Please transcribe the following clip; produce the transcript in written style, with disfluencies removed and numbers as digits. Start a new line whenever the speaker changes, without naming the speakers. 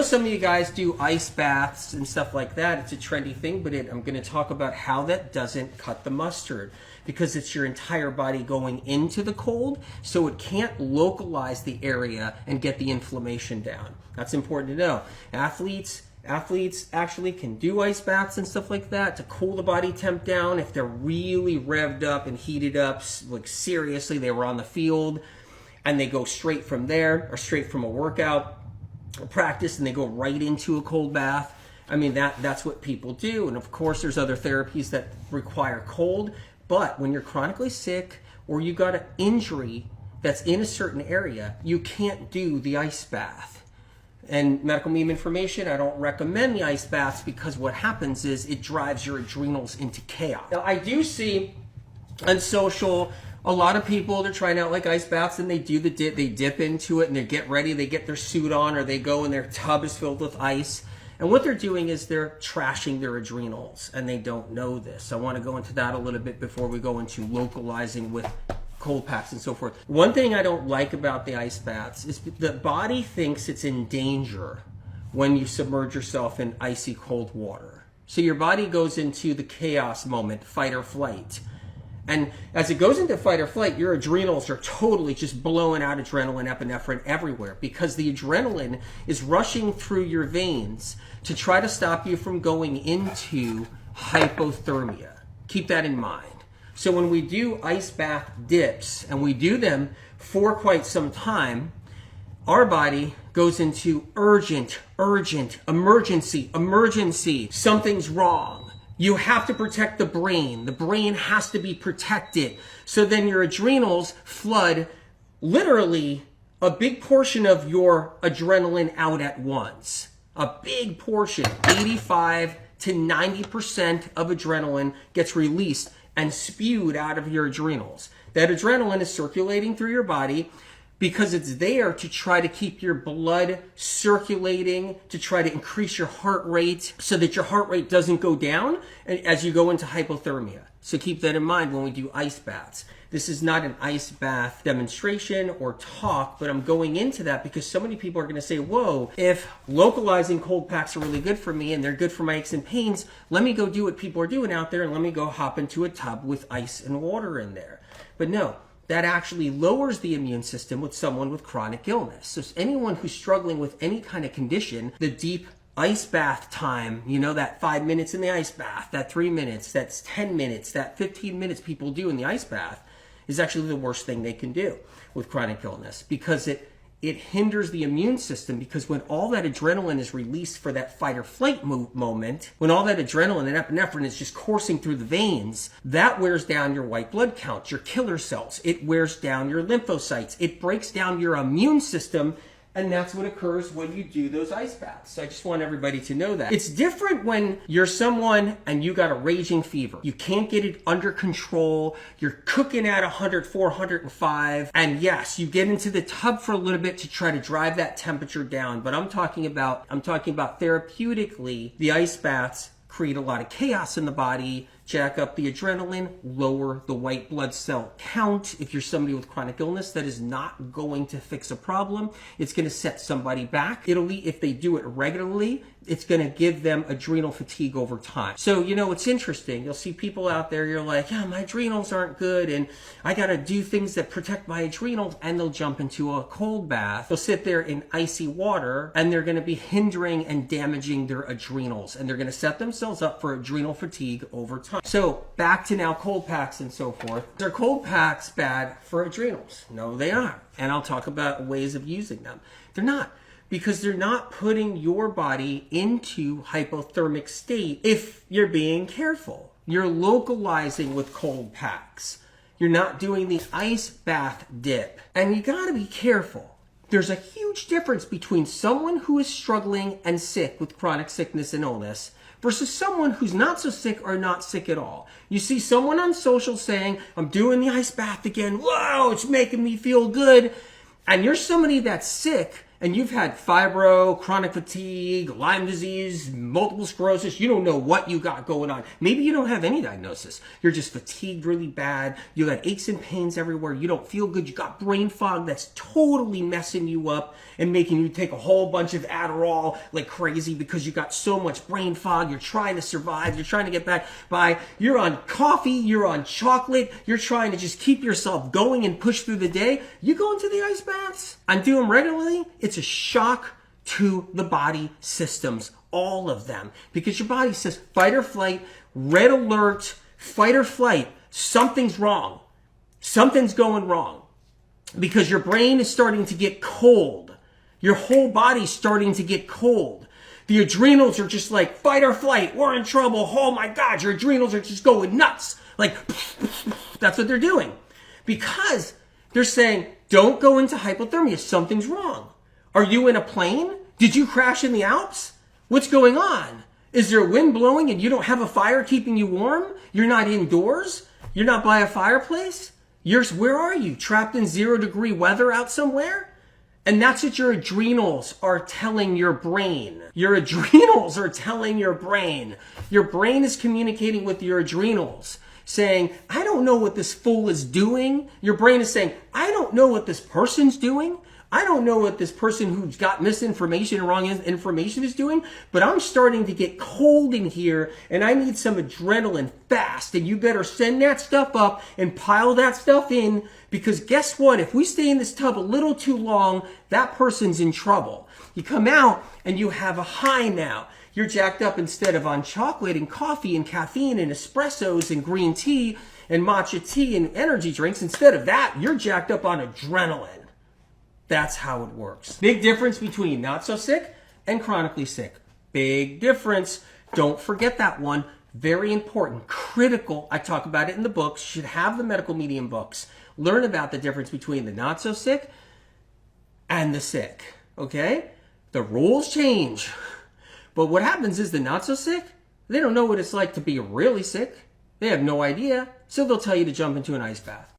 Some of you guys do ice baths and stuff like that. It's a trendy thing, but I'm going to talk about how that doesn't cut the mustard, because it's your entire body going into the cold, so it can't localize the area and get the inflammation down. That's important to know. Athletes actually can do ice baths and stuff like that to cool the body temp down if they're really revved up and heated up, like seriously, they were on the field and they go straight from there or straight from a workout or practice and they go right into a cold bath. I mean, that's what people do. And of course, there's other therapies that require cold, but when you're chronically sick or you got an injury that's in a certain area, you can't do the ice bath. And medical meme information, I don't recommend the ice baths because what happens is it drives your adrenals into chaos. Now, I do see on social a lot of people, they're trying out like ice baths and they do they dip into it and they get ready, they get their suit on or they go and their tub is filled with ice. And what they're doing is they're trashing their adrenals and they don't know this. I want to go into that a little bit before we go into localizing with cold packs and so forth. One thing I don't like about the ice baths is the body thinks it's in danger when you submerge yourself in icy cold water. So your body goes into the chaos moment, fight or flight. And as it goes into fight or flight, your adrenals are totally just blowing out adrenaline, epinephrine everywhere because the adrenaline is rushing through your veins to try to stop you from going into hypothermia. Keep that in mind. So when we do ice bath dips, and we do them for quite some time, our body goes into urgent, emergency. Something's wrong. You have to protect the brain. The brain has to be protected. So then your adrenals flood literally a big portion of your adrenaline out at once. A big portion, 85 to 90% of adrenaline gets released and spewed out of your adrenals. That adrenaline is circulating through your body because it's there to try to keep your blood circulating, to try to increase your heart rate so that your heart rate doesn't go down as you go into hypothermia. So keep that in mind when we do ice baths. This is not an ice bath demonstration or talk, but I'm going into that because so many people are going to say, whoa, if localizing cold packs are really good for me and they're good for my aches and pains, let me go do what people are doing out there and let me go hop into a tub with ice and water in there. But no, that actually lowers the immune system with someone with chronic illness. So anyone who's struggling with any kind of condition, the deep ice bath time, you know, that 5 minutes in the ice bath, that 3 minutes, that's 10 minutes, that 15 minutes people do in the ice bath is actually the worst thing they can do with chronic illness because it hinders the immune system because when all that adrenaline is released for that fight or flight moment, when all that adrenaline and epinephrine is just coursing through the veins, that wears down your white blood count, your killer cells. It wears down your lymphocytes. It breaks down your immune system. And that's what occurs when you do those ice baths. So I just want everybody to know that. It's different when you're someone and you got a raging fever. You can't get it under control. You're cooking at 104, 105. And yes, you get into the tub for a little bit to try to drive that temperature down. But I'm talking about therapeutically, the ice baths create a lot of chaos in the body, jack up the adrenaline, lower the white blood cell count. If you're somebody with chronic illness, that is not going to fix a problem. It's going to set somebody back. If they do it regularly, it's going to give them adrenal fatigue over time. So, you know, it's interesting. You'll see people out there, you're like, yeah, my adrenals aren't good and I got to do things that protect my adrenals, and they'll jump into a cold bath. They'll sit there in icy water and they're going to be hindering and damaging their adrenals, and they're going to set themselves up for adrenal fatigue over time. So back to now cold packs and so forth. Are cold packs bad for adrenals? No, they aren't. And I'll talk about ways of using them. They're not. Because they're not putting your body into hypothermic state if you're being careful. You're localizing with cold packs. You're not doing the ice bath dip. And you gotta be careful. There's a huge difference between someone who is struggling and sick with chronic sickness and illness versus someone who's not so sick or not sick at all. You see someone on social saying, I'm doing the ice bath again. Whoa, it's making me feel good. And you're somebody that's sick and you've had fibro, chronic fatigue, Lyme disease, multiple sclerosis, you don't know what you got going on. Maybe you don't have any diagnosis. You're just fatigued really bad. You got aches and pains everywhere. You don't feel good. You got brain fog that's totally messing you up and making you take a whole bunch of Adderall like crazy because you got so much brain fog. You're trying to survive. You're trying to get back by. You're on coffee. You're on chocolate. You're trying to just keep yourself going and push through the day. You go into the ice baths. I do them regularly. It's a shock to the body systems, all of them, because your body says fight or flight, red alert, fight or flight. Something's wrong. Something's going wrong because your brain is starting to get cold. Your whole body's starting to get cold. The adrenals are just like fight or flight. We're in trouble. Oh my God, your adrenals are just going nuts. Like that's what they're doing because they're saying don't go into hypothermia. Something's wrong. Are you in a plane? Did you crash in the Alps? What's going on? Is there wind blowing and you don't have a fire keeping you warm? You're not indoors? You're not by a fireplace? Where are you? Trapped in 0-degree weather out somewhere? And that's what your adrenals are telling your brain. Your adrenals are telling your brain. Your brain is communicating with your adrenals, saying, I don't know what this fool is doing. Your brain is saying, I don't know what this person's doing. I don't know what this person who's got misinformation and wrong information is doing, but I'm starting to get cold in here and I need some adrenaline fast. And you better send that stuff up and pile that stuff in because guess what? If we stay in this tub a little too long, that person's in trouble. You come out and you have a high now. You're jacked up instead of on chocolate and coffee and caffeine and espressos and green tea and matcha tea and energy drinks. Instead of that, you're jacked up on adrenaline. That's how it works. Big difference between not so sick and chronically sick. Big difference. Don't forget that one. Very important. Critical. I talk about it in the books. You should have the medical medium books. Learn about the difference between the not so sick and the sick. Okay? The rules change. But what happens is the not so sick, they don't know what it's like to be really sick. They have no idea. So they'll tell you to jump into an ice bath.